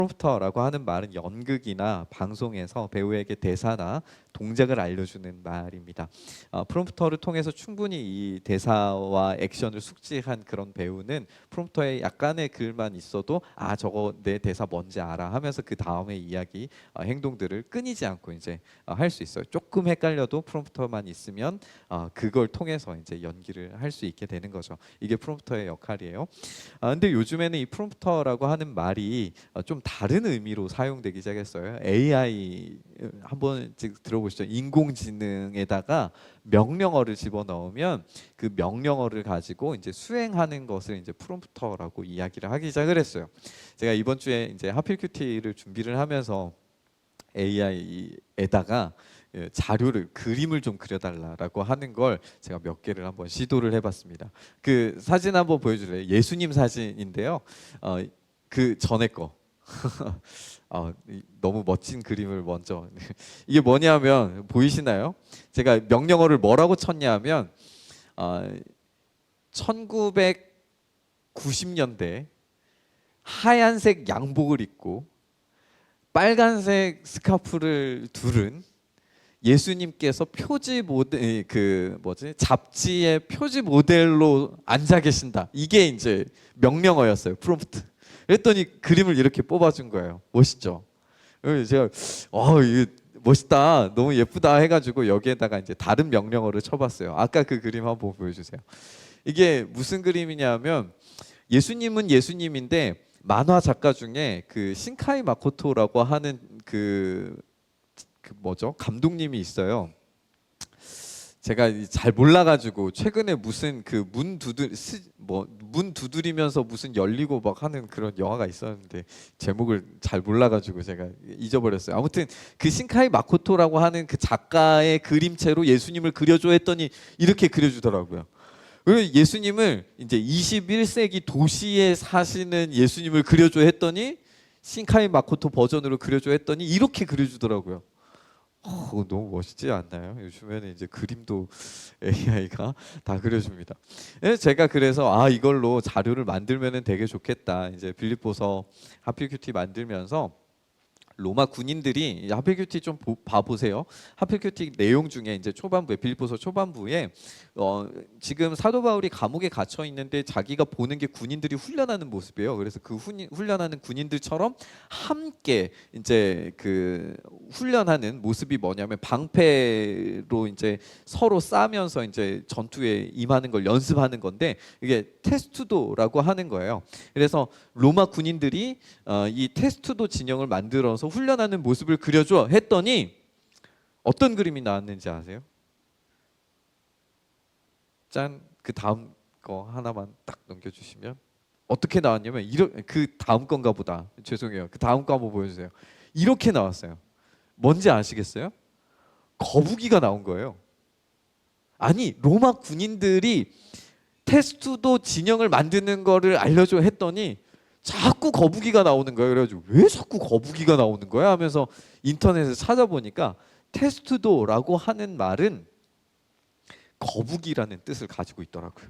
프롬프터라고 하는 말은 연극이나 방송에서 배우에게 대사나 동작을 알려주는 말입니다. 프롬프터를 통해서 충분히 이 대사와 액션을 숙지한 그런 배우는 프롬프터에 약간의 글만 있어도 저거 내 대사 뭔지 알아 하면서 그 다음의 이야기, 행동들을 끊이지 않고 이제 할 수 있어요. 조금 헷갈려도 프롬프터만 있으면 그걸 통해서 이제 연기를 할 수 있게 되는 거죠. 이게 프롬프터의 역할이에요. 근데 요즘에는 이 프롬프터라고 하는 말이 좀 다른 의미로 사용되기 시작했어요. AI 한번 들어보시죠. 인공지능에다가 명령어를 집어넣으면 그 명령어를 가지고 이제 수행하는 것을 이제 프롬프터라고 이야기를 하기 시작을 했어요. 제가 이번 주에 이제 하필 큐티를 준비를 하면서 AI에다가 자료를 그림을 좀 그려달라라고 하는 걸 제가 몇 개를 한번 시도를 해봤습니다. 그 사진 한번 보여줄래요? 예수님 사진인데요. 그 전에 거. 너무 멋진 그림을 먼저 이게 뭐냐면 보이시나요? 제가 명령어를 뭐라고 쳤냐면 1990년대 하얀색 양복을 입고 빨간색 스카프를 두른 예수님께서 표지 모델 잡지의 표지 모델로 앉아 계신다. 이게 이제 명령어였어요. 프롬프트. 그랬더니 그림을 이렇게 뽑아준 거예요. 멋있죠? 그래서 제가 이게 멋있다, 너무 예쁘다 해가지고 여기에다가 이제 다른 명령어를 쳐봤어요. 아까 그 그림 한번 보여주세요. 이게 무슨 그림이냐면 예수님은 예수님인데 만화 작가 중에 그 신카이 마코토라고 하는 그 감독님이 있어요. 제가 잘 몰라가지고 최근에 무슨 그 문 두드리면서 무슨 열리고 막 하는 그런 영화가 있었는데 제목을 잘 몰라가지고 제가 잊어버렸어요. 아무튼 그 신카이 마코토라고 하는 그 작가의 그림체로 예수님을 그려줘 했더니 이렇게 그려주더라고요. 그리고 예수님을 이제 21세기 도시에 사시는 예수님을 그려줘 했더니 신카이 마코토 버전으로 그려줘 했더니 이렇게 그려주더라고요. 너무 멋있지 않나요? 요즘에는 이제 그림도 AI가 다 그려줍니다. 제가 그래서 이걸로 자료를 만들면 되게 좋겠다. 이제 빌립보서 하필큐티 만들면서 로마 군인들이 하필큐티 좀 봐보세요. 하필큐티 내용 중에 이제 초반부에 빌립보서 초반부에 지금 사도 바울이 감옥에 갇혀 있는데 자기가 보는 게 군인들이 훈련하는 모습이에요. 그래서 그 훈련하는 군인들처럼 함께 이제 그 훈련하는 모습이 뭐냐면 방패로 이제 서로 싸면서 이제 전투에 임하는 걸 연습하는 건데 이게 테스투도라고 하는 거예요. 그래서 로마 군인들이 이 테스투도 진영을 만들어서 훈련하는 모습을 그려줘 했더니 어떤 그림이 나왔는지 아세요? 짠, 그 다음 거 하나만 딱 넘겨주시면 어떻게 나왔냐면 그 다음 건가 보다. 죄송해요. 그 다음 거 한번 보여주세요. 이렇게 나왔어요. 뭔지 아시겠어요? 거북이가 나온 거예요. 아니, 로마 군인들이 테스투도 진영을 만드는 거를 알려줘 했더니 자꾸 거북이가 나오는 거예요. 그래가지고 왜 자꾸 거북이가 나오는 거야 하면서 인터넷에 찾아보니까 테스투도라고 하는 말은 거북이라는 뜻을 가지고 있더라고요.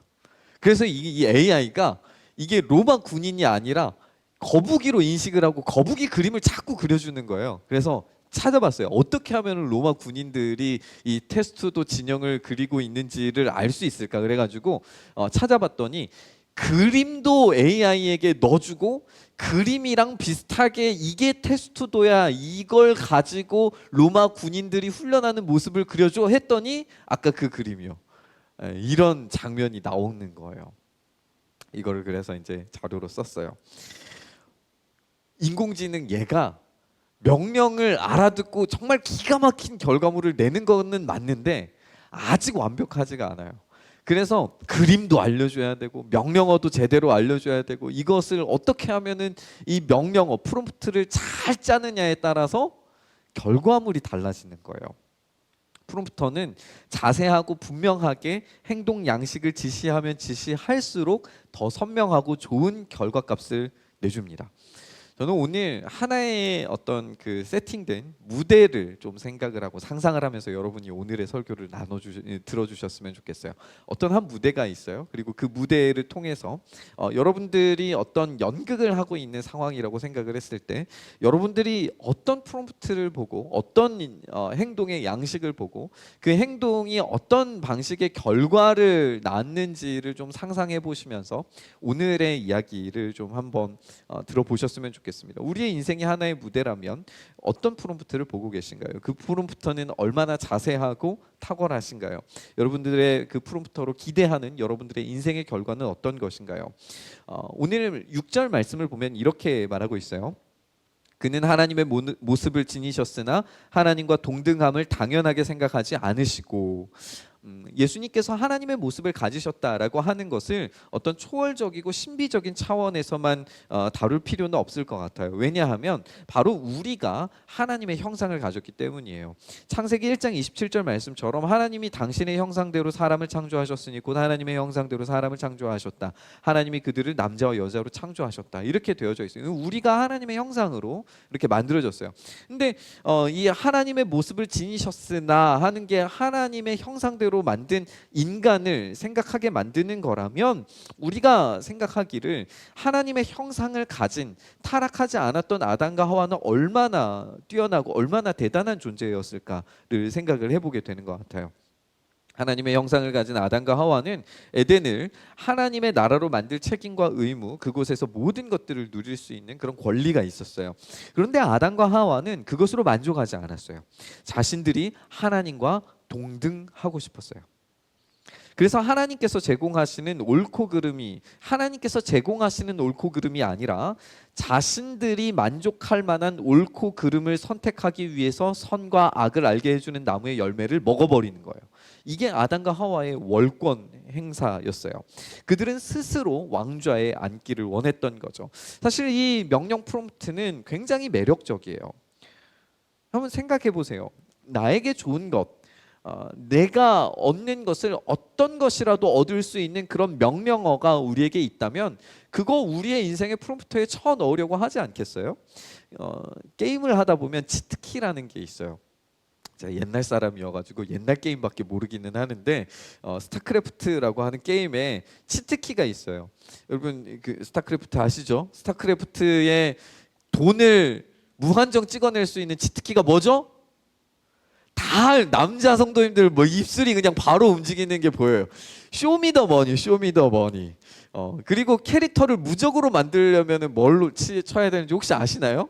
그래서 이 AI가 이게 로마 군인이 아니라 거북이로 인식을 하고 거북이 그림을 자꾸 그려주는 거예요. 그래서 찾아봤어요. 어떻게 하면 로마 군인들이 이 테스투도 진영을 그리고 있는지를 알 수 있을까 그래가지고 찾아봤더니 그림도 AI에게 넣어주고 그림이랑 비슷하게 이게 테스투도야, 이걸 가지고 로마 군인들이 훈련하는 모습을 그려줘 했더니 아까 그 그림이요. 이런 장면이 나오는 거예요. 이거를 그래서 이제 자료로 썼어요. 인공지능 얘가 명령을 알아듣고 정말 기가 막힌 결과물을 내는 거는 맞는데 아직 완벽하지가 않아요. 그래서 그림도 알려줘야 되고 명령어도 제대로 알려줘야 되고 이것을 어떻게 하면은 이 명령어 프롬프트를 잘 짜느냐에 따라서 결과물이 달라지는 거예요. 프롬프터는 자세하고 분명하게 행동 양식을 지시하면 지시할수록 더 선명하고 좋은 결과값을 내줍니다. 저는 오늘 하나의 어떤 그 세팅된 무대를 좀 생각을 하고 상상을 하면서 여러분이 오늘의 설교를 들어주셨으면 좋겠어요. 어떤 한 무대가 있어요. 그리고 그 무대를 통해서 여러분들이 어떤 연극을 하고 있는 상황이라고 생각을 했을 때 여러분들이 어떤 프롬프트를 보고 어떤 행동의 양식을 보고 그 행동이 어떤 방식의 결과를 낳는지를 좀 상상해 보시면서 오늘의 이야기를 좀 한번 들어보셨으면 좋겠습니다. 우리의 인생이 하나의 무대라면 어떤 프롬프트를 보고 계신가요? 그 프롬프터는 얼마나 자세하고 탁월하신가요? 여러분들의 그 프롬프터로 기대하는 여러분들의 인생의 결과는 어떤 것인가요? 오늘 6절 말씀을 보면 이렇게 말하고 있어요. 그는 하나님의 모습을 지니셨으나 하나님과 동등함을 당연하게 생각하지 않으시고, 예수님께서 하나님의 모습을 가지셨다라고 하는 것을 어떤 초월적이고 신비적인 차원에서만 다룰 필요는 없을 것 같아요. 왜냐하면 바로 우리가 하나님의 형상을 가졌기 때문이에요. 창세기 1장 27절 말씀처럼 하나님이 당신의 형상대로 사람을 창조하셨으니 곧 하나님의 형상대로 사람을 창조하셨다. 하나님이 그들을 남자와 여자로 창조하셨다. 이렇게 되어져 있어요. 우리가 하나님의 형상으로 이렇게 만들어졌어요. 근데 이 하나님의 모습을 지니셨으나 하는 게 하나님의 형상대로 만든 인간을 생각하게 만드는 거라면 우리가 생각하기를 하나님의 형상을 가진 타락하지 않았던 아담과 하와는 얼마나 뛰어나고 얼마나 대단한 존재였을까를 생각을 해보게 되는 것 같아요. 하나님의 형상을 가진 아담과 하와는 에덴을 하나님의 나라로 만들 책임과 의무, 그곳에서 모든 것들을 누릴 수 있는 그런 권리가 있었어요. 그런데 아담과 하와는 그것으로 만족하지 않았어요. 자신들이 하나님과 동등하고 싶었어요. 그래서 하나님께서 제공하시는 옳고 그름이 아니라 자신들이 만족할 만한 옳고 그름을 선택하기 위해서 선과 악을 알게 해주는 나무의 열매를 먹어버리는 거예요. 이게 아담과 하와의 월권 행사였어요. 그들은 스스로 왕좌에 앉기를 원했던 거죠. 사실 이 명령 프롬프트는 굉장히 매력적이에요. 한번 생각해 보세요. 나에게 좋은 것, 내가 얻는 것을 어떤 것이라도 얻을 수 있는 그런 명령어가 우리에게 있다면 그거 우리의 인생의 프롬프트에 쳐 넣으려고 하지 않겠어요? 게임을 하다 보면 치트키라는 게 있어요. 제가 옛날 사람이어가지고 옛날 게임밖에 모르기는 하는데 스타크래프트라고 하는 게임에 치트키가 있어요. 여러분 그 스타크래프트 아시죠? 스타크래프트에 돈을 무한정 찍어낼 수 있는 치트키가 뭐죠? 다 남자 성도님들 뭐 입술이 그냥 바로 움직이는 게 보여요. 쇼미더머니. 그리고 캐릭터를 무적으로 만들려면 뭘로 쳐야 되는지 혹시 아시나요?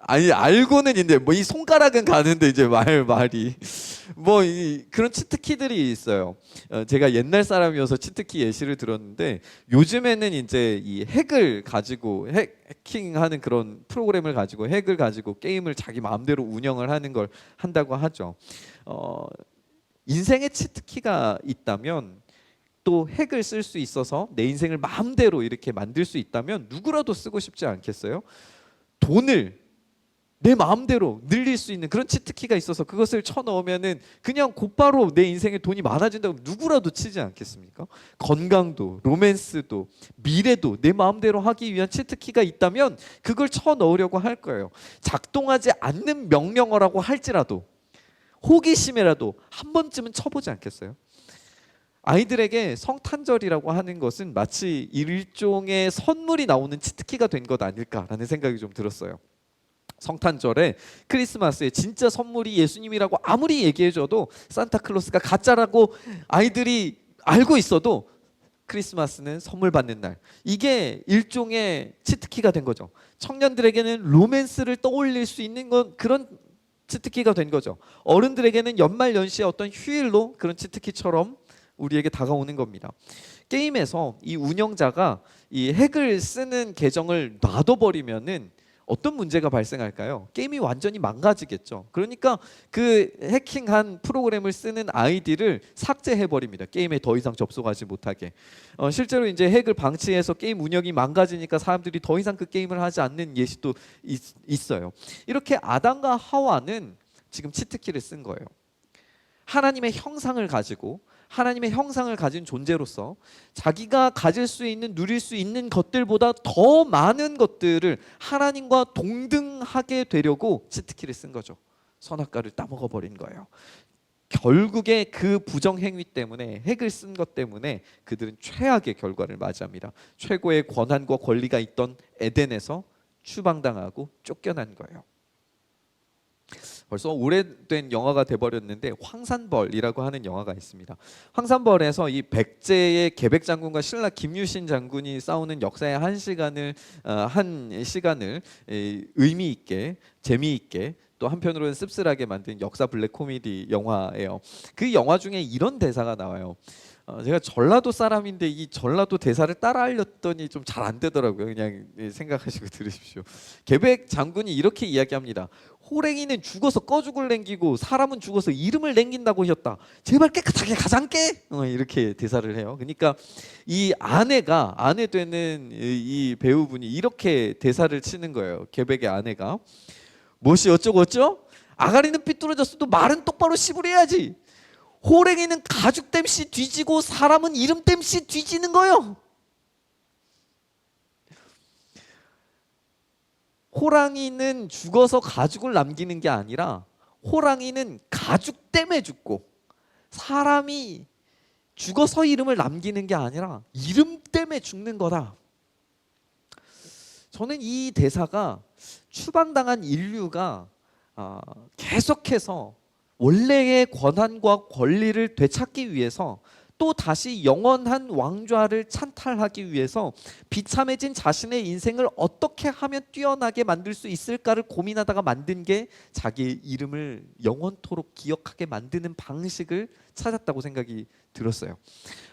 아니 알고는 있는데 뭐 이 손가락은 가는데 이제 말이 뭐 그런 치트키들이 있어요. 제가 옛날 사람이어서 치트키 예시를 들었는데 요즘에는 이제 이 핵을 가지고 해킹하는 그런 프로그램을 가지고 핵을 가지고 게임을 자기 마음대로 운영을 하는 걸 한다고 하죠. 인생에 치트키가 있다면 또 핵을 쓸 수 있어서 내 인생을 마음대로 이렇게 만들 수 있다면 누구라도 쓰고 싶지 않겠어요? 돈을 내 마음대로 늘릴 수 있는 그런 치트키가 있어서 그것을 쳐넣으면은 그냥 곧바로 내 인생에 돈이 많아진다고 누구라도 치지 않겠습니까? 건강도, 로맨스도, 미래도 내 마음대로 하기 위한 치트키가 있다면 그걸 쳐넣으려고 할 거예요. 작동하지 않는 명령어라고 할지라도 호기심이라도 한 번쯤은 쳐보지 않겠어요? 아이들에게 성탄절이라고 하는 것은 마치 일종의 선물이 나오는 치트키가 된 것 아닐까라는 생각이 좀 들었어요. 성탄절에 크리스마스에 진짜 선물이 예수님이라고 아무리 얘기해줘도 산타클로스가 가짜라고 아이들이 알고 있어도 크리스마스는 선물 받는 날, 이게 일종의 치트키가 된 거죠. 청년들에게는 로맨스를 떠올릴 수 있는 건 그런 치트키가 된 거죠. 어른들에게는 연말연시의 어떤 휴일로 그런 치트키처럼 우리에게 다가오는 겁니다. 게임에서 이 운영자가 이 핵을 쓰는 계정을 놔둬버리면은 어떤 문제가 발생할까요? 게임이 완전히 망가지겠죠. 그러니까 그 해킹한 프로그램을 쓰는 아이디를 삭제해버립니다. 게임에 더 이상 접속하지 못하게. 실제로 이제 핵을 방치해서 게임 운영이 망가지니까 사람들이 더 이상 그 게임을 하지 않는 예시도 있어요. 이렇게 아담과 하와는 지금 치트키를 쓴 거예요. 하나님의 형상을 가지고 하나님의 형상을 가진 존재로서 자기가 가질 수 있는, 누릴 수 있는 것들보다 더 많은 것들을 하나님과 동등하게 되려고 치트키를 쓴 거죠. 선악과를 따먹어 버린 거예요. 결국에 그 부정행위 때문에, 핵을 쓴 것 때문에 그들은 최악의 결과를 맞이합니다. 최고의 권한과 권리가 있던 에덴에서 추방당하고 쫓겨난 거예요. 벌써 오래된 영화가 돼버렸는데 황산벌이라고 하는 영화가 있습니다. 황산벌에서 이 백제의 계백 장군과 신라 김유신 장군이 싸우는 역사의 한 시간을 의미 있게, 재미있게, 또 한편으로는 씁쓸하게 만든 역사 블랙 코미디 영화예요. 그 영화 중에 이런 대사가 나와요. 제가 전라도 사람인데 이 전라도 대사를 따라 하려더니 좀 잘 안 되더라고요. 그냥 생각하시고 들으십시오. 계백 장군이 이렇게 이야기합니다. 호랭이는 죽어서 꺼죽을 남기고 사람은 죽어서 이름을 남긴다고 하셨다. 제발 깨끗하게 가장께, 이렇게 대사를 해요. 그러니까 이 아내 되는 이 배우분이 이렇게 대사를 치는 거예요. 계백의 아내가 무엇이 어쩌고 어쩌? 아가리는 삐뚤어졌어도 말은 똑바로 씨부려야지. 호랭이는 가죽 땜시 뒤지고 사람은 이름 땜시 뒤지는 거요. 호랑이는 죽어서 가죽을 남기는 게 아니라 호랑이는 가죽 때문에 죽고, 사람이 죽어서 이름을 남기는 게 아니라 이름 때문에 죽는 거다. 저는 이 대사가 추방당한 인류가 계속해서 원래의 권한과 권리를 되찾기 위해서, 또 다시 영원한 왕좌를 찬탈하기 위해서 비참해진 자신의 인생을 어떻게 하면 뛰어나게 만들 수 있을까를 고민하다가 만든 게 자기의 이름을 영원토록 기억하게 만드는 방식을 찾았다고 생각이 들었어요.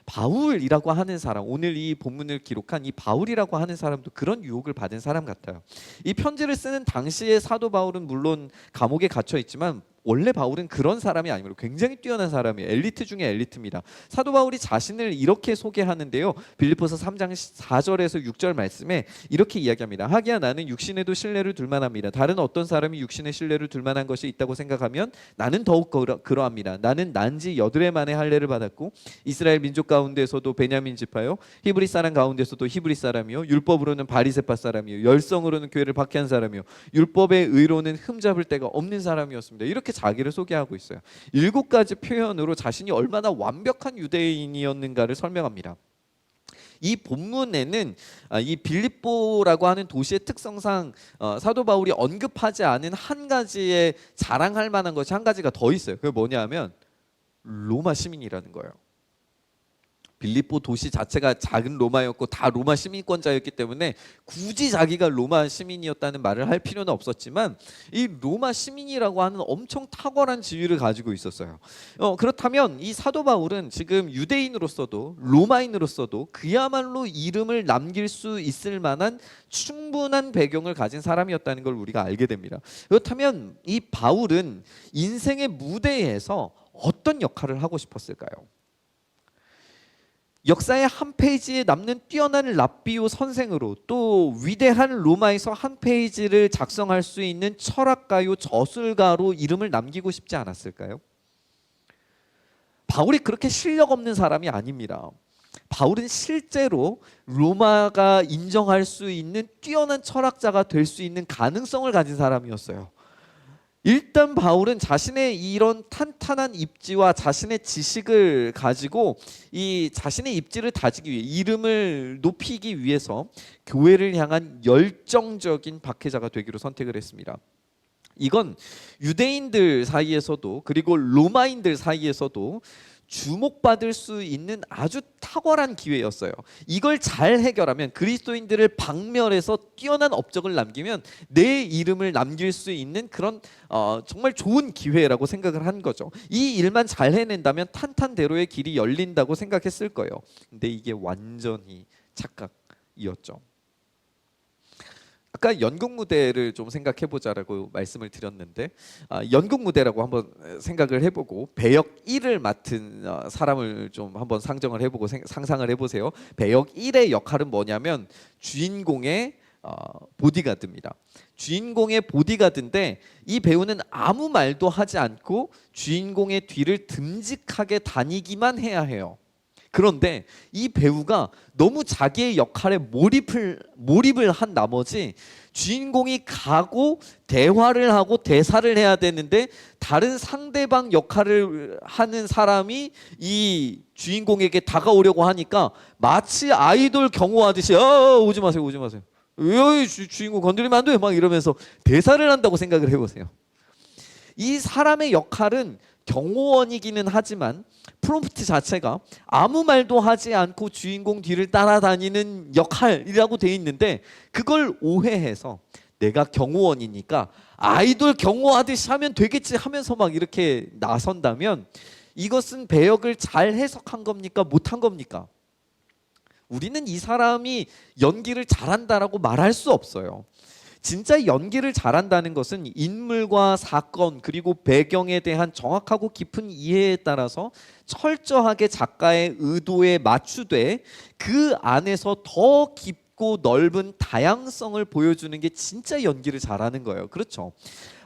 바울이라고 하는 사람, 오늘 이 본문을 기록한 이 바울이라고 하는 사람도 그런 유혹을 받은 사람 같아요. 이 편지를 쓰는 당시의 사도 바울은 물론 감옥에 gat혀 있지만 원래 바울은 그런 사람이 아니므로 굉장히 뛰어난 사람이에요. 엘리트 중에 엘리트입니다. 사도 바울이 자신을 이렇게 소개하는데요. 빌립보서 3장 4절에서 6절 말씀에 이렇게 이야기합니다. 하기야 나는 육신에도 신뢰를 둘 만합니다. 다른 어떤 사람이 육신에 신뢰를 둘 만한 것이 있다고 생각하면 나는 더욱 그러합니다. 나는 난지 8해 만에 할례를 받았고 이스라엘 민족 가운데서도 베냐민 지파요, 히브리 사람 가운데서도 히브리 사람이요, 율법으로는 바리새파 사람이요, 열성으로는 교회를 박해한 사람이요, 율법의 의로는 흠잡을 데가 없는 사람이었습니다. 이렇게 자기를 소개하고 있어요. 7가지 표현으로 자신이 얼마나 완벽한 유대인이었는가를 설명합니다. 이 본문에는 이 빌립보라고 하는 도시의 특성상 사도 바울이 언급하지 않은 한 가지의 자랑할 만한 것이 한 가지가 더 있어요. 그게 뭐냐면 로마 시민이라는 거예요. 빌립보 도시 자체가 작은 로마였고 다 로마 시민권자였기 때문에 굳이 자기가 로마 시민이었다는 말을 할 필요는 없었지만 이 로마 시민이라고 하는 엄청 탁월한 지위를 가지고 있었어요. 그렇다면 이 사도 바울은 지금 유대인으로서도 로마인으로서도 그야말로 이름을 남길 수 있을 만한 충분한 배경을 가진 사람이었다는 걸 우리가 알게 됩니다. 그렇다면 이 바울은 인생의 무대에서 어떤 역할을 하고 싶었을까요? 역사의 한 페이지에 남는 뛰어난 랍비오 선생으로, 또 위대한 로마에서 한 페이지를 작성할 수 있는 철학가요 저술가로 이름을 남기고 싶지 않았을까요? 바울이 그렇게 실력 없는 사람이 아닙니다. 바울은 실제로 로마가 인정할 수 있는 뛰어난 철학자가 될 수 있는 가능성을 가진 사람이었어요. 일단 바울은 자신의 이런 탄탄한 입지와 자신의 지식을 가지고 이 자신의 입지를 다지기 위해, 이름을 높이기 위해서 교회를 향한 열정적인 박해자가 되기로 선택을 했습니다. 이건 유대인들 사이에서도 그리고 로마인들 사이에서도 주목받을 수 있는 아주 탁월한 기회였어요. 이걸 잘 해결하면, 그리스도인들을 박멸해서 뛰어난 업적을 남기면 내 이름을 남길 수 있는 그런 정말 좋은 기회라고 생각을 한 거죠. 이 일만 잘 해낸다면 탄탄대로의 길이 열린다고 생각했을 거예요. 근데 이게 완전히 착각이었죠. 아까 연극 무대를 좀 생각해보자라고 말씀을 드렸는데, 연극 무대라고 한번 생각을 해보고 배역 1을 맡은 사람을 좀 한번 상정을 해보고 상상을 해보세요. 배역 1의 역할은 뭐냐면 주인공의 보디가드입니다. 주인공의 보디가드인데 이 배우는 아무 말도 하지 않고 주인공의 뒤를 듬직하게 다니기만 해야 해요. 그런데 이 배우가 너무 자기의 역할에 몰입을 한 나머지 주인공이 가고 대화를 하고 대사를 해야 되는데 다른 상대방 역할을 하는 사람이 이 주인공에게 다가오려고 하니까 마치 아이돌 경호하듯이 오지 마세요, 오지 마세요. 주인공 건드리면 안 돼요. 막 이러면서 대사를 한다고 생각을 해보세요. 이 사람의 역할은 경호원이기는 하지만 프롬프트 자체가 아무 말도 하지 않고 주인공 뒤를 따라다니는 역할이라고 돼 있는데 그걸 오해해서 내가 경호원이니까 아이돌 경호하듯이 하면 되겠지 하면서 막 이렇게 나선다면 이것은 배역을 잘 해석한 겁니까? 못한 겁니까? 우리는 이 사람이 연기를 잘한다라고 말할 수 없어요. 진짜 연기를 잘한다는 것은 인물과 사건 그리고 배경에 대한 정확하고 깊은 이해에 따라서 철저하게 작가의 의도에 맞추되 그 안에서 더 깊고 넓은 다양성을 보여주는 게 진짜 연기를 잘하는 거예요. 그렇죠?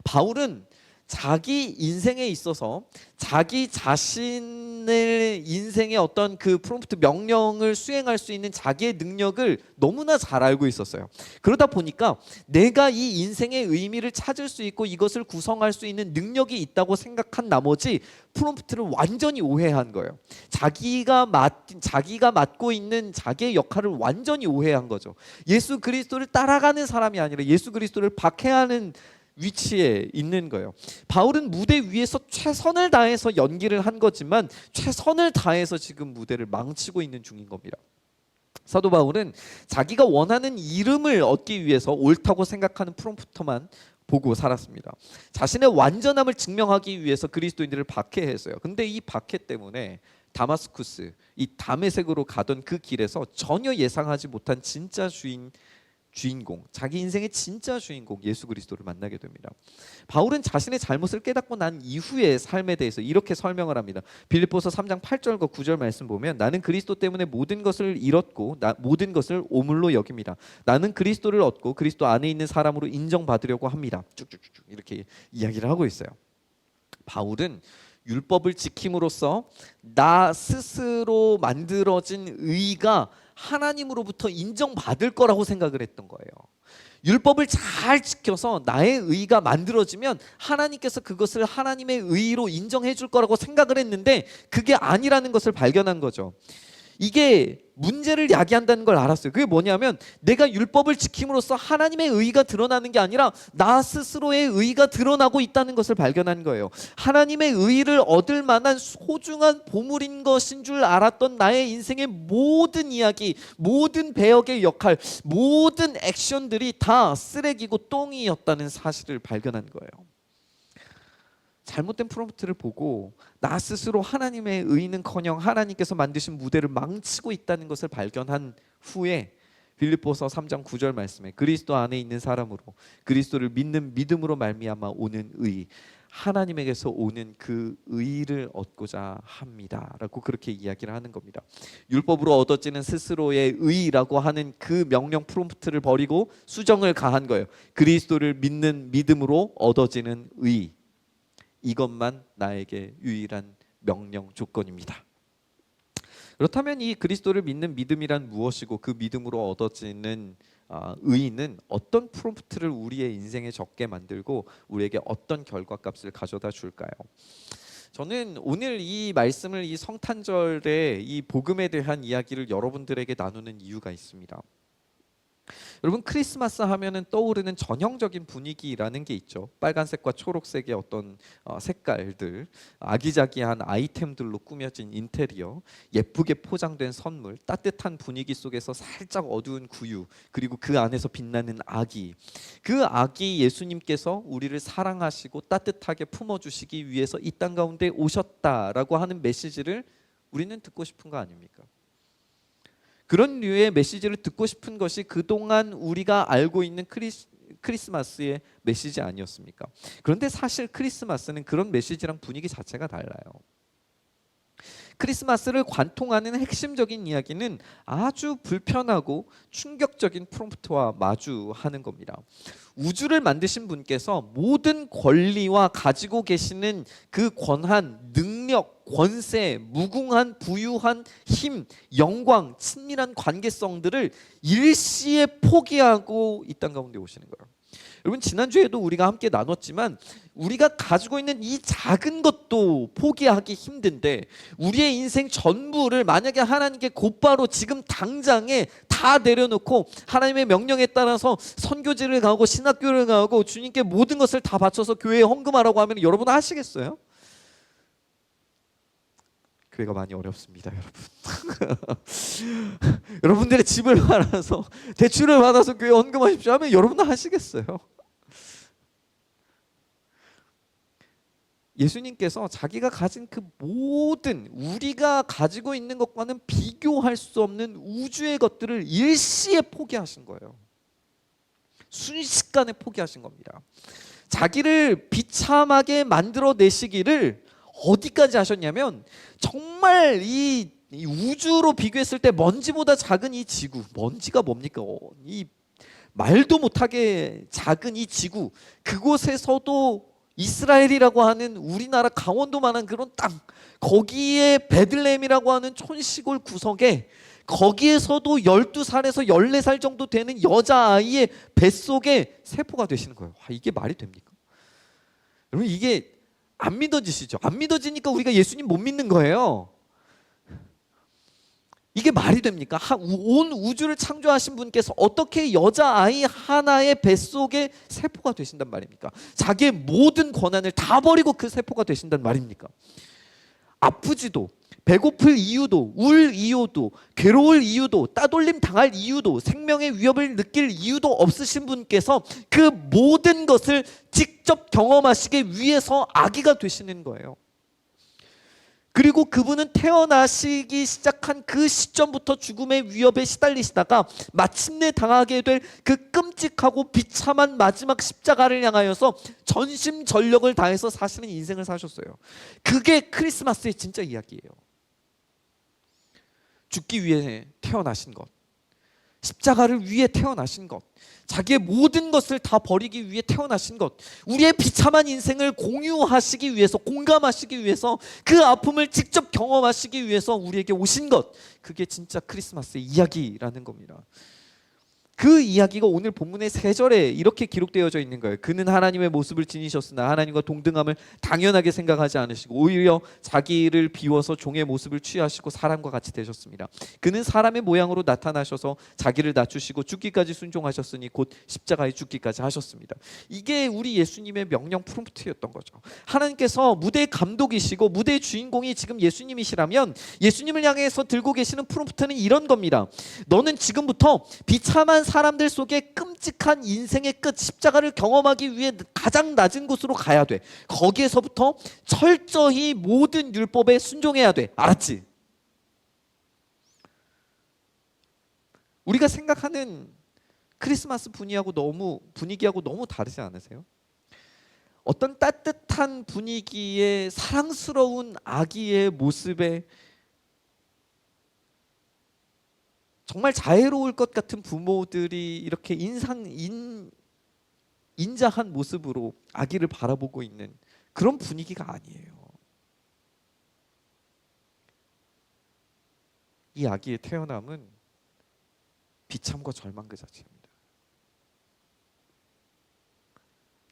바울은 자기 인생에 있어서 자기 자신의 인생의 어떤 그 프롬프트 명령을 수행할 수 있는 자기의 능력을 너무나 잘 알고 있었어요. 그러다 보니까 내가 이 인생의 의미를 찾을 수 있고 이것을 구성할 수 있는 능력이 있다고 생각한 나머지 프롬프트를 완전히 오해한 거예요. 자기가 맡고 있는 자기의 역할을 완전히 오해한 거죠. 예수 그리스도를 따라가는 사람이 아니라 예수 그리스도를 박해하는 위치에 있는 거예요. 바울은 무대 위에서 최선을 다해서 연기를 한 거지만 최선을 다해서 지금 무대를 망치고 있는 중인 겁니다. 사도 바울은 자기가 원하는 이름을 얻기 위해서 옳다고 생각하는 프롬프터만 보고 살았습니다. 자신의 완전함을 증명하기 위해서 그리스도인들을 박해했어요. 근데 이 박해 때문에 다마스쿠스, 이 다메섹으로 가던 그 길에서 전혀 예상하지 못한 진짜 주인공, 자기 인생의 진짜 주인공 예수 그리스도를 만나게 됩니다. 바울은 자신의 잘못을 깨닫고 난 이후의 삶에 대해서 이렇게 설명을 합니다. 빌립보서 3장 8절과 9절 말씀 보면 나는 그리스도 때문에 모든 것을 잃었고 모든 것을 오물로 여깁니다. 나는 그리스도를 얻고 그리스도 안에 있는 사람으로 인정받으려고 합니다. 쭉쭉쭉 이렇게 이야기를 하고 있어요. 바울은 율법을 지킴으로써 나 스스로 만들어진 의가 하나님으로부터 인정받을 거라고 생각을 했던 거예요. 율법을 잘 지켜서 나의 의가 만들어지면 하나님께서 그것을 하나님의 의로 인정해 줄 거라고 생각을 했는데 그게 아니라는 것을 발견한 거죠. 이게 문제를 야기한다는 걸 알았어요. 그게 뭐냐면 내가 율법을 지킴으로써 하나님의 의가 드러나는 게 아니라 나 스스로의 의가 드러나고 있다는 것을 발견한 거예요. 하나님의 의를 얻을 만한 소중한 보물인 것인 줄 알았던 나의 인생의 모든 이야기, 모든 배역의 역할, 모든 액션들이 다 쓰레기고 똥이었다는 사실을 발견한 거예요. 잘못된 프롬프트를 보고 나 스스로 하나님의 의는커녕 하나님께서 만드신 무대를 망치고 있다는 것을 발견한 후에 빌립보서 3장 9절 말씀에 그리스도 안에 있는 사람으로 그리스도를 믿는 믿음으로 말미암아 오는 의, 하나님에게서 오는 그 의를 얻고자 합니다 라고 그렇게 이야기를 하는 겁니다. 율법으로 얻어지는 스스로의 의라고 하는 그 명령 프롬프트를 버리고 수정을 가한 거예요. 그리스도를 믿는 믿음으로 얻어지는 의, 이것만 나에게 유일한 명령 조건입니다. 그렇다면 이 그리스도를 믿는 믿음이란 무엇이고 그 믿음으로 얻어지는 의는 어떤 프롬프트를 우리의 인생에 적게 만들고 우리에게 어떤 결과값을 가져다 줄까요? 저는 오늘 이 말씀을 이 성탄절에 이 복음에 대한 이야기를 여러분들에게 나누는 이유가 있습니다. 여러분 크리스마스 하면은 떠오르는 전형적인 분위기라는 게 있죠. 빨간색과 초록색의 어떤 색깔들, 아기자기한 아이템들로 꾸며진 인테리어, 예쁘게 포장된 선물, 따뜻한 분위기 속에서 살짝 어두운 구유, 그리고 그 안에서 빛나는 아기. 그 아기 예수님께서 우리를 사랑하시고 따뜻하게 품어주시기 위해서 이 땅 가운데 오셨다라고 하는 메시지를 우리는 듣고 싶은 거 아닙니까? 그런 류의 메시지를 듣고 싶은 것이 그동안 우리가 알고 있는 크리스마스의 메시지 아니었습니까? 그런데 사실 크리스마스는 그런 메시지랑 분위기 자체가 달라요. 크리스마스를 관통하는 핵심적인 이야기는 아주 불편하고 충격적인 프롬프트와 마주하는 겁니다. 우주를 만드신 분께서 모든 권리와 가지고 계시는 그 권한, 능력, 권세, 무궁한 부유한 힘, 영광, 친밀한 관계성들을 일시에 포기하고 이 땅 가운데 오시는 거예요. 여러분, 지난주에도 우리가 함께 나눴지만 우리가 가지고 있는 이 작은 것도 포기하기 힘든데 우리의 인생 전부를 만약에 하나님께 곧바로 지금 당장에 다 내려놓고 하나님의 명령에 따라서 선교지를 가고 신학교를 가고 주님께 모든 것을 다 바쳐서 교회에 헌금하라고 하면 여러분 하시겠어요? 교회가 많이 어렵습니다, 여러분. 여러분들의 집을 팔아서 대출을 받아서 교회 헌금하십시오 하면 여러분은 하시겠어요? 예수님께서 자기가 가진 그 모든 우리가 가지고 있는 것과는 비교할 수 없는 우주의 것들을 일시에 포기하신 거예요. 순식간에 포기하신 겁니다. 자기를 비참하게 만들어내시기를 어디까지 하셨냐면 정말 이 우주로 비교했을 때 먼지보다 작은 이 지구, 먼지가 뭡니까? 이 말도 못하게 작은 이 지구, 그곳에서도 이스라엘이라고 하는 우리나라 강원도만한 그런 땅, 거기에 베들레헴이라고 하는 촌시골 구석에 거기에서도 12살에서 14살 정도 되는 여자아이의 뱃속에 세포가 되시는 거예요. 이게 말이 됩니까? 여러분, 이게 안 믿어지시죠? 안 믿어지니까 우리가 예수님 못 믿는 거예요. 이게 말이 됩니까? 온 우주를 창조하신 분께서 어떻게 여자아이 하나의 뱃속에 세포가 되신단 말입니까? 자기의 모든 권한을 다 버리고 그 세포가 되신단 말입니까? 아프지도, 배고플 이유도, 울 이유도, 괴로울 이유도, 따돌림 당할 이유도, 생명의 위협을 느낄 이유도 없으신 분께서 그 모든 것을 직접 경험하시기 위해서 아기가 되시는 거예요. 그리고 그분은 태어나시기 시작한 그 시점부터 죽음의 위협에 시달리시다가 마침내 당하게 될 그 끔찍하고 비참한 마지막 십자가를 향하여서 전심전력을 다해서 사시는 인생을 사셨어요. 그게 크리스마스의 진짜 이야기예요. 죽기 위해 태어나신 것, 십자가를 위해 태어나신 것, 자기의 모든 것을 다 버리기 위해 태어나신 것, 우리의 비참한 인생을 공유하시기 위해서, 공감하시기 위해서, 그 아픔을 직접 경험하시기 위해서 우리에게 오신 것, 그게 진짜 크리스마스의 이야기라는 겁니다. 그 이야기가 오늘 본문의 3절에 이렇게 기록되어져 있는 거예요. 그는 하나님의 모습을 지니셨으나 하나님과 동등함을 당연하게 생각하지 않으시고 오히려 자기를 비워서 종의 모습을 취하시고 사람과 같이 되셨습니다. 그는 사람의 모양으로 나타나셔서 자기를 낮추시고 죽기까지 순종하셨으니 곧 십자가에 죽기까지 하셨습니다. 이게 우리 예수님의 명령 프롬프트였던 거죠. 하나님께서 무대의 감독이시고 무대의 주인공이 지금 예수님이시라면 예수님을 향해서 들고 계시는 프롬프트는 이런 겁니다. 너는 지금부터 비참한 사람들 속에 끔찍한 인생의 끝, 십자가를 경험하기 위해 가장 낮은 곳으로 가야 돼. 거기에서부터 철저히 모든 율법에 순종해야 돼. 알았지? 우리가 생각하는 크리스마스 분위기하고 너무 다르지 않으세요? 어떤 따뜻한 분위기의 사랑스러운 아기의 모습에 정말 자애로울 것 같은 부모들이 이렇게 인자한 모습으로 아기를 바라보고 있는 그런 분위기가 아니에요. 이 아기의 태어남은 비참과 절망 그 자체입니다.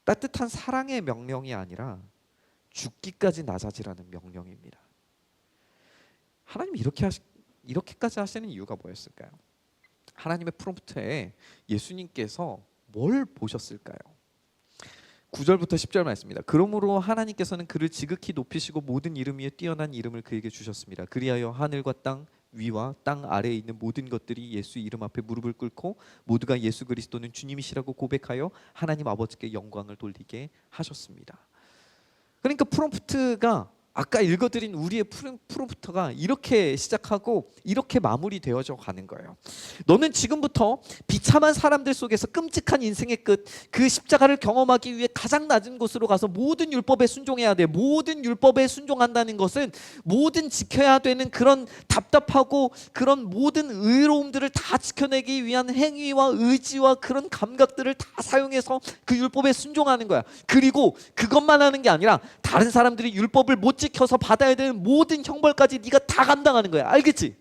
따뜻한 사랑의 명령이 아니라 죽기까지 낮아지라는 명령입니다. 하나님 이렇게까지 하시는 이유가 뭐였을까요? 하나님의 프롬프트에 예수님께서 뭘 보셨을까요? 9절부터 10절 말씀입니다. 그러므로 하나님께서는 그를 지극히 높이시고 모든 이름 위에 뛰어난 이름을 그에게 주셨습니다. 그리하여 하늘과 땅 위와 땅 아래에 있는 모든 것들이 예수 이름 앞에 무릎을 꿇고 모두가 예수 그리스도는 주님이시라고 고백하여 하나님 아버지께 영광을 돌리게 하셨습니다. 그러니까 프롬프트가 아까 읽어드린 우리의 프롬프터가 이렇게 시작하고 이렇게 마무리되어져 가는 거예요. 너는 지금부터 비참한 사람들 속에서 끔찍한 인생의 끝, 그 십자가를 경험하기 위해 가장 낮은 곳으로 가서 모든 율법에 순종해야 돼. 모든 율법에 순종한다는 것은 모든 지켜야 되는 그런 답답하고 그런 모든 의로움들을 다 지켜내기 위한 행위와 의지와 그런 감각들을 다 사용해서 그 율법에 순종하는 거야. 그리고 그것만 하는 게 아니라 다른 사람들이 율법을 못 지켜서 받아야 되는 모든 형벌까지 네가 다 감당하는 거야. 알겠지?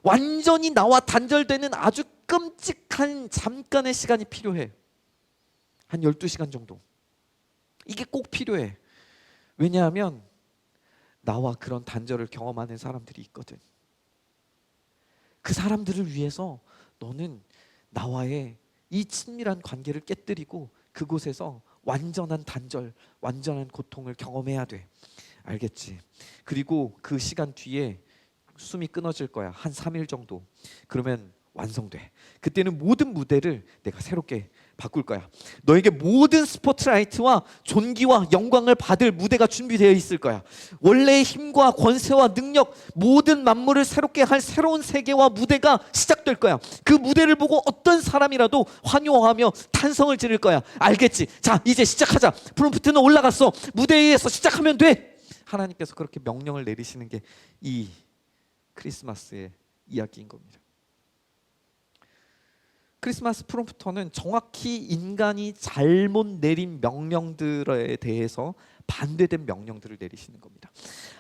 완전히 나와 단절되는 아주 끔찍한 잠깐의 시간이 필요해. 한 12시간 정도. 이게 꼭 필요해. 왜냐하면 나와 그런 단절을 경험하는 사람들이 있거든. 그 사람들을 위해서 너는 나와의 이 친밀한 관계를 깨뜨리고 그곳에서 완전한 단절, 완전한 고통을 경험해야 돼. 알겠지? 그리고 그 시간 뒤에 숨이 끊어질 거야. 한 3일 정도. 그러면 완성돼. 그때는 모든 무대를 내가 새롭게 바꿀 거야. 너에게 모든 스포트라이트와 존귀와 영광을 받을 무대가 준비되어 있을 거야. 원래의 힘과 권세와 능력, 모든 만물을 새롭게 할 새로운 세계와 무대가 시작될 거야. 그 무대를 보고 어떤 사람이라도 환호하며 탄성을 지를 거야. 알겠지? 자, 이제 시작하자. 프롬프트는 올라갔어. 무대에 의해서 시작하면 돼. 하나님께서 그렇게 명령을 내리시는 게 이 크리스마스의 이야기인 겁니다. 크리스마스 프롬프터는 정확히 인간이 잘못 내린 명령들에 대해서 반대된 명령들을 내리시는 겁니다.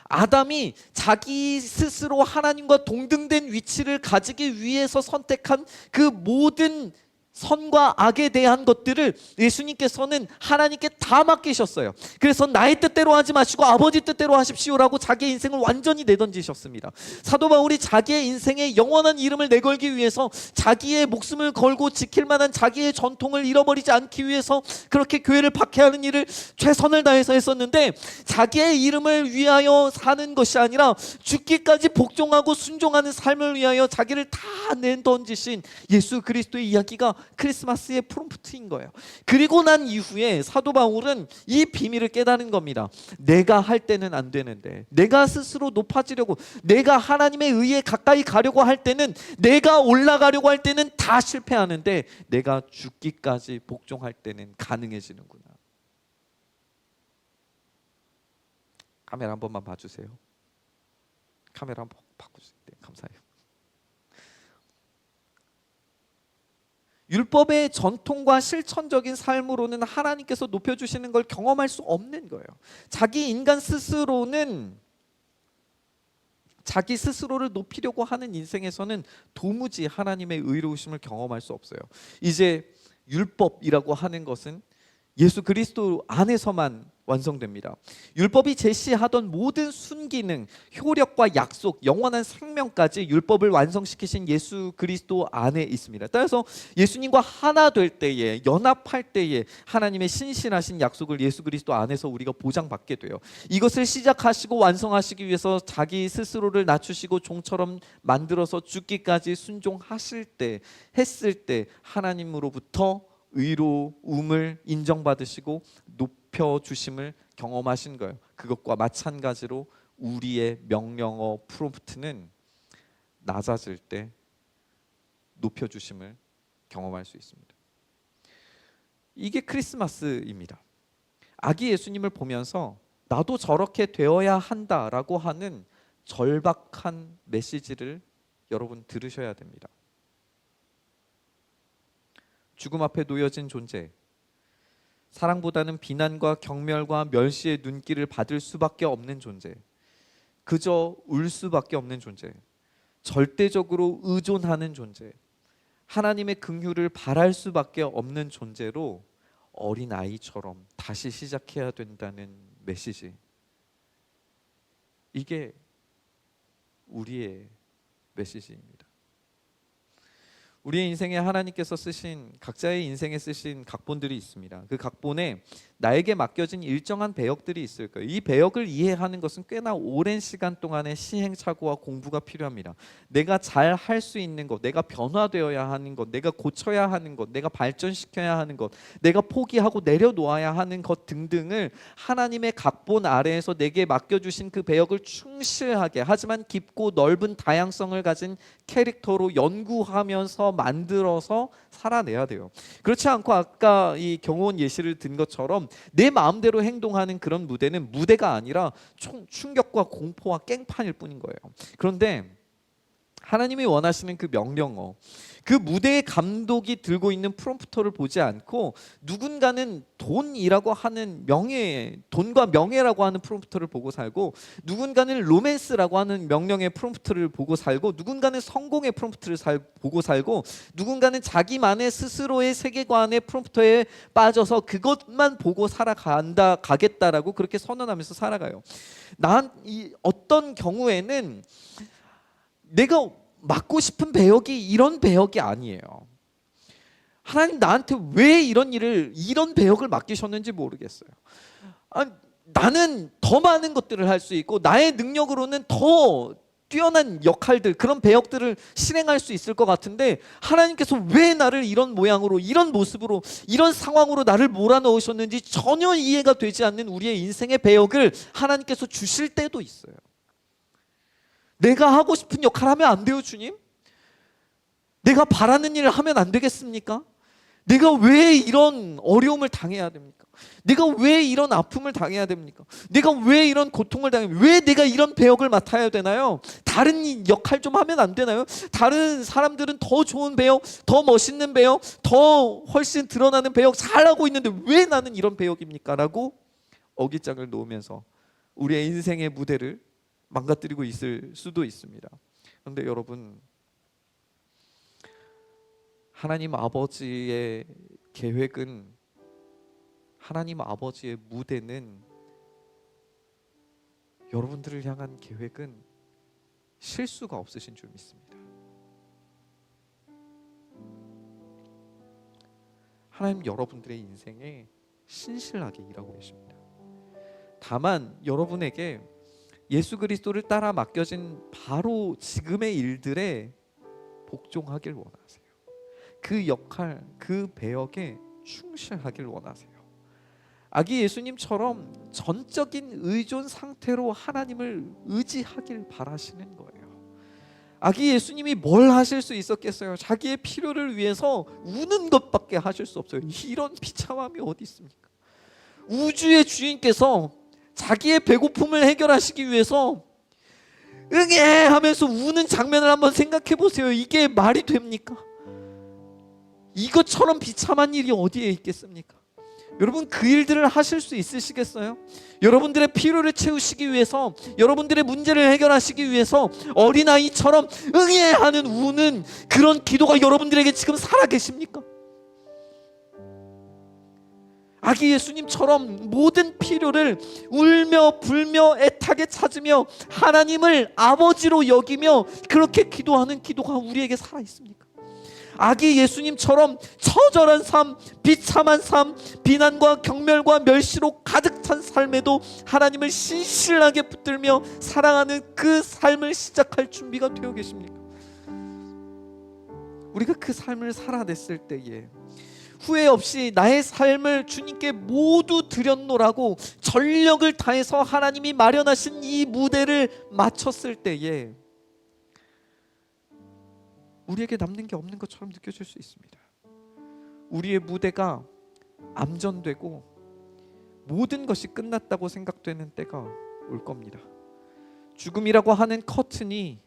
아담이 자기 스스로 하나님과 동등된 위치를 가지기 위해서 선택한 그 모든 선과 악에 대한 것들을 예수님께서는 하나님께 다 맡기셨어요. 그래서 나의 뜻대로 하지 마시고 아버지 뜻대로 하십시오라고 자기의 인생을 완전히 내던지셨습니다. 사도 바울이 자기의 인생에 영원한 이름을 내걸기 위해서 자기의 목숨을 걸고 지킬 만한 자기의 전통을 잃어버리지 않기 위해서 그렇게 교회를 박해하는 일을 최선을 다해서 했었는데, 자기의 이름을 위하여 사는 것이 아니라 죽기까지 복종하고 순종하는 삶을 위하여 자기를 다 내던지신 예수 그리스도의 이야기가 크리스마스의 프롬프트인 거예요. 그리고 난 이후에 사도 바울은 이 비밀을 깨달은 겁니다. 내가 할 때는 안 되는데, 내가 스스로 높아지려고, 내가 하나님의 의에 가까이 가려고 할 때는, 내가 올라가려고 할 때는 다 실패하는데, 내가 죽기까지 복종할 때는 가능해지는구나. 카메라 한 번만 봐주세요. 카메라 한번 바꿔주세요. 네, 감사해요. 율법의 전통과 실천적인 삶으로는 하나님께서 높여주시는 걸 경험할 수 없는 거예요. 자기 인간 스스로는, 자기 스스로를 높이려고 하는 인생에서는 도무지 하나님의 의로우심을 경험할 수 없어요. 이제 율법이라고 하는 것은 예수 그리스도 안에서만 완성됩니다. 율법이 제시하던 모든 순기능, 효력과 약속, 영원한 생명까지 율법을 완성시키신 예수 그리스도 안에 있습니다. 따라서 예수님과 하나 될 때에, 연합할 때에 하나님의 신실하신 약속을 예수 그리스도 안에서 우리가 보장받게 돼요. 이것을 시작하시고 완성하시기 위해서 자기 스스로를 낮추시고 종처럼 만들어서 죽기까지 순종하실 때, 했을 때 하나님으로부터 의로움을 인정받으시고 높여주심을 경험하신 거예요. 그것과 마찬가지로 우리의 명령어 프롬프트는 낮아질 때 높여주심을 경험할 수 있습니다. 이게 크리스마스입니다. 아기 예수님을 보면서 나도 저렇게 되어야 한다라고 하는 절박한 메시지를 여러분 들으셔야 됩니다. 죽음 앞에 놓여진 존재, 사랑보다는 비난과 경멸과 멸시의 눈길을 받을 수밖에 없는 존재, 그저 울 수밖에 없는 존재, 절대적으로 의존하는 존재, 하나님의 긍휼을 바랄 수밖에 없는 존재로 어린아이처럼 다시 시작해야 된다는 메시지. 이게 우리의 메시지입니다. 우리의 인생에 하나님께서 쓰신 각자의 인생에 쓰신 각본들이 있습니다. 그 각본에 나에게 맡겨진 일정한 배역들이 있을 거예요. 이 배역을 이해하는 것은 꽤나 오랜 시간 동안의 시행착오와 공부가 필요합니다. 내가 잘 할 수 있는 것, 내가 변화되어야 하는 것, 내가 고쳐야 하는 것, 내가 발전시켜야 하는 것, 내가 포기하고 내려놓아야 하는 것 등등을 하나님의 각본 아래에서 내게 맡겨주신 그 배역을 충실하게, 하지만 깊고 넓은 다양성을 가진 캐릭터로 연구하면서 만들어서 살아내야 돼요. 그렇지 않고 아까 이 경호원 예시를 든 것처럼 내 마음대로 행동하는 그런 무대는 무대가 아니라 충격과 공포와 깽판일 뿐인 거예요. 그런데 하나님이 원하시는 그 명령어, 그 무대의 감독이 들고 있는 프롬프터를 보지 않고 누군가는 돈이라고 하는 명예, 돈과 명예라고 하는 프롬프터를 보고 살고, 누군가는 로맨스라고 하는 명령의 프롬프터를 보고 살고, 누군가는 성공의 프롬프터를 보고 살고, 누군가는 자기만의 스스로의 세계관의 프롬프터에 빠져서 그것만 보고 가겠다라고 그렇게 선언하면서 살아가요. 어떤 경우에는 내가 맡고 싶은 배역이 이런 배역이 아니에요. 하나님 나한테 왜 이런 배역을 맡기셨는지 모르겠어요. 나는 더 많은 것들을 할 수 있고 나의 능력으로는 더 뛰어난 역할들, 그런 배역들을 실행할 수 있을 것 같은데 하나님께서 왜 나를 이런 모양으로, 이런 모습으로, 이런 상황으로 나를 몰아넣으셨는지 전혀 이해가 되지 않는 우리의 인생의 배역을 하나님께서 주실 때도 있어요. 내가 하고 싶은 역할 하면 안 돼요, 주님? 내가 바라는 일을 하면 안 되겠습니까? 내가 왜 이런 어려움을 당해야 됩니까? 내가 왜 이런 아픔을 당해야 됩니까? 내가 왜 이런 고통을 왜 내가 이런 배역을 맡아야 되나요? 다른 역할 좀 하면 안 되나요? 다른 사람들은 더 좋은 배역, 더 멋있는 배역, 더 훨씬 드러나는 배역 잘하고 있는데 왜 나는 이런 배역입니까? 라고 어깃장을 놓으면서 우리의 인생의 무대를 망가뜨리고 있을 수도 있습니다. 그런데 여러분, 하나님 아버지의 계획은, 하나님 아버지의 무대는, 여러분들을 향한 계획은 실수가 없으신 줄 믿습니다. 하나님 여러분들의 인생에 신실하게 일하고 계십니다. 다만 여러분에게 예수 그리스도를 따라 맡겨진 바로 지금의 일들에 복종하길 원하세요. 그 역할, 그 배역에 충실하길 원하세요. 아기 예수님처럼 전적인 의존 상태로 하나님을 의지하길 바라시는 거예요. 아기 예수님이 뭘 하실 수 있었겠어요? 자기의 필요를 위해서 우는 것밖에 하실 수 없어요. 이런 비참함이 어디 있습니까? 우주의 주인께서 자기의 배고픔을 해결하시기 위해서 응애 하면서 우는 장면을 한번 생각해 보세요. 이게 말이 됩니까? 이것처럼 비참한 일이 어디에 있겠습니까? 여러분, 그 일들을 하실 수 있으시겠어요? 여러분들의 필요를 채우시기 위해서, 여러분들의 문제를 해결하시기 위해서 어린아이처럼 응애 하는 우는 그런 기도가 여러분들에게 지금 살아계십니까? 아기 예수님처럼 모든 필요를 울며 불며 애타게 찾으며 하나님을 아버지로 여기며 그렇게 기도하는 기도가 우리에게 살아있습니까? 아기 예수님처럼 처절한 삶, 비참한 삶, 비난과 경멸과 멸시로 가득 찬 삶에도 하나님을 신실하게 붙들며 사랑하는 그 삶을 시작할 준비가 되어 계십니까? 우리가 그 삶을 살아냈을 때에 후회 없이 나의 삶을 주님께 모두 드렸노라고 전력을 다해서 하나님이 마련하신 이 무대를 마쳤을 때에 우리에게 남는 게 없는 것처럼 느껴질 수 있습니다. 우리의 무대가 암전되고 모든 것이 끝났다고 생각되는 때가 올 겁니다. 죽음이라고 하는 커튼이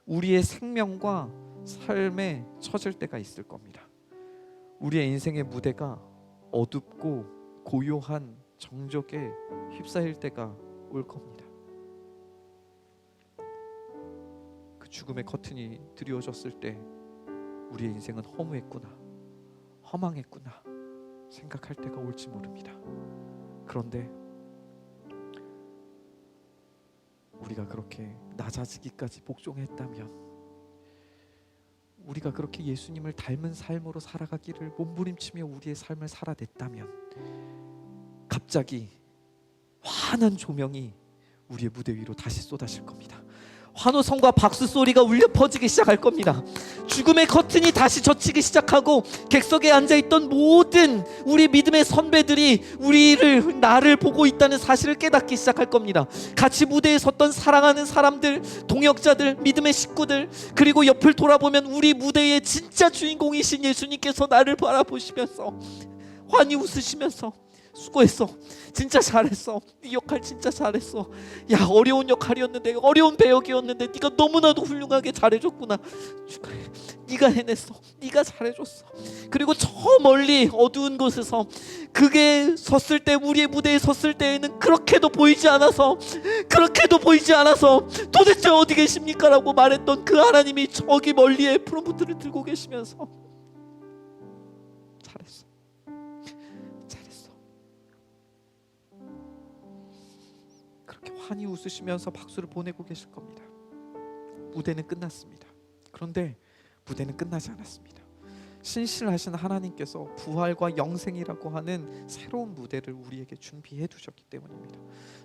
우리의 생명과 삶에 쳐질 때가 있을 겁니다. 우리의 인생의 무대가 어둡고 고요한 정적에 휩싸일 때가 올 겁니다. 그 죽음의 커튼이 드리워졌을 때 우리의 인생은 허무했구나, 허망했구나 생각할 때가 올지 모릅니다. 그런데 우리가 그렇게 낮아지기까지 복종했다면, 우리가 그렇게 예수님을 닮은 삶으로 살아가기를 몸부림치며 우리의 삶을 살아냈다면 갑자기 환한 조명이 우리의 무대 위로 다시 쏟아질 겁니다. 환호성과 박수 소리가 울려 퍼지기 시작할 겁니다. 죽음의 커튼이 다시 젖히기 시작하고 객석에 앉아있던 모든 우리 믿음의 선배들이 나를 보고 있다는 사실을 깨닫기 시작할 겁니다. 같이 무대에 섰던 사랑하는 사람들, 동역자들, 믿음의 식구들, 그리고 옆을 돌아보면 우리 무대의 진짜 주인공이신 예수님께서 나를 바라보시면서 환히 웃으시면서 수고했어, 진짜 잘했어, 네 역할 진짜 잘했어, 야 어려운 역할이었는데, 어려운 배역이었는데 네가 너무나도 훌륭하게 잘해줬구나, 축하해, 네가 해냈어, 네가 잘해줬어. 그리고 저 멀리 어두운 곳에서 그게 섰을 때, 우리의 무대에 섰을 때에는 그렇게도 보이지 않아서 도대체 어디 계십니까? 라고 말했던 그 하나님이 저기 멀리에 프롬프트를 들고 계시면서 잘했어, 그렇게 환히 웃으시면서 박수를 보내고 계실 겁니다. 무대는 끝났습니다. 그런데 무대는 끝나지 않았습니다. 신실하신 하나님께서 부활과 영생이라고 하는 새로운 무대를 우리에게 준비해 두셨기 때문입니다.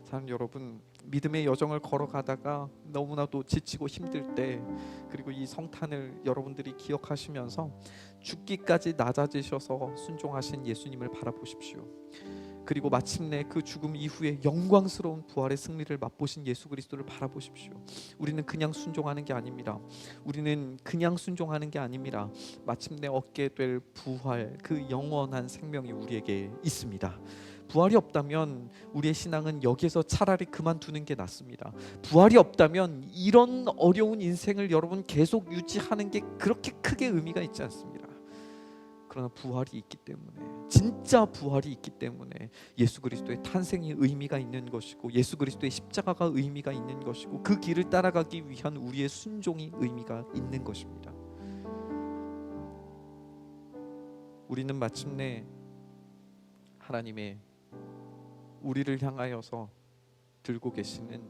사랑하는 여러분, 믿음의 여정을 걸어가다가 너무나도 지치고 힘들 때, 그리고 이 성탄을 여러분들이 기억하시면서 죽기까지 낮아지셔서 순종하신 예수님을 바라보십시오. 그리고 마침내 그 죽음 이후에 영광스러운 부활의 승리를 맛보신 예수 그리스도를 바라보십시오. 우리는 그냥 순종하는 게 아닙니다. 마침내 얻게 될 부활, 그 영원한 생명이 우리에게 있습니다. 부활이 없다면 우리의 신앙은 여기에서 차라리 그만두는 게 낫습니다. 부활이 없다면 이런 어려운 인생을 여러분 계속 유지하는 게 그렇게 크게 의미가 있지 않습니다. 그러나 부활이 있기 때문에, 진짜 부활이 있기 때문에 예수 그리스도의 탄생이 의미가 있는 것이고, 예수 그리스도의 십자가가 의미가 있는 것이고, 그 길을 따라가기 위한 우리의 순종이 의미가 있는 것입니다. 우리는 마침내 하나님의 우리를 향하여서 들고 계시는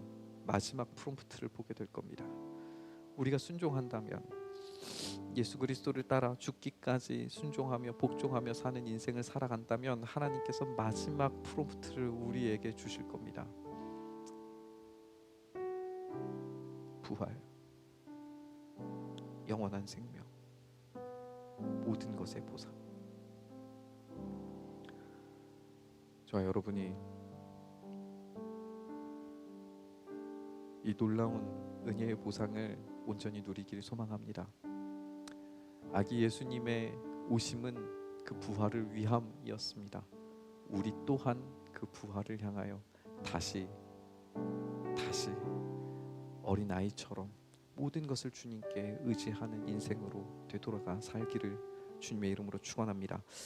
마지막 프롬프트를 보게 될 겁니다. 우리가 순종한다면, 예수 그리스도를 따라 죽기까지 순종하며 복종하며 사는 인생을 살아간다면 하나님께서 마지막 프롬프트를 우리에게 주실 겁니다. 부활, 영원한 생명, 모든 것의 보상. 저와 여러분이 이 놀라운 은혜의 보상을 온전히 누리기를 소망합니다. 아기 예수님의 오심은 그 부활을 위함이었습니다. 우리 또한 그 부활을 향하여 다시 어린아이처럼 모든 것을 주님께 의지하는 인생으로 되돌아가 살기를 주님의 이름으로 축원합니다.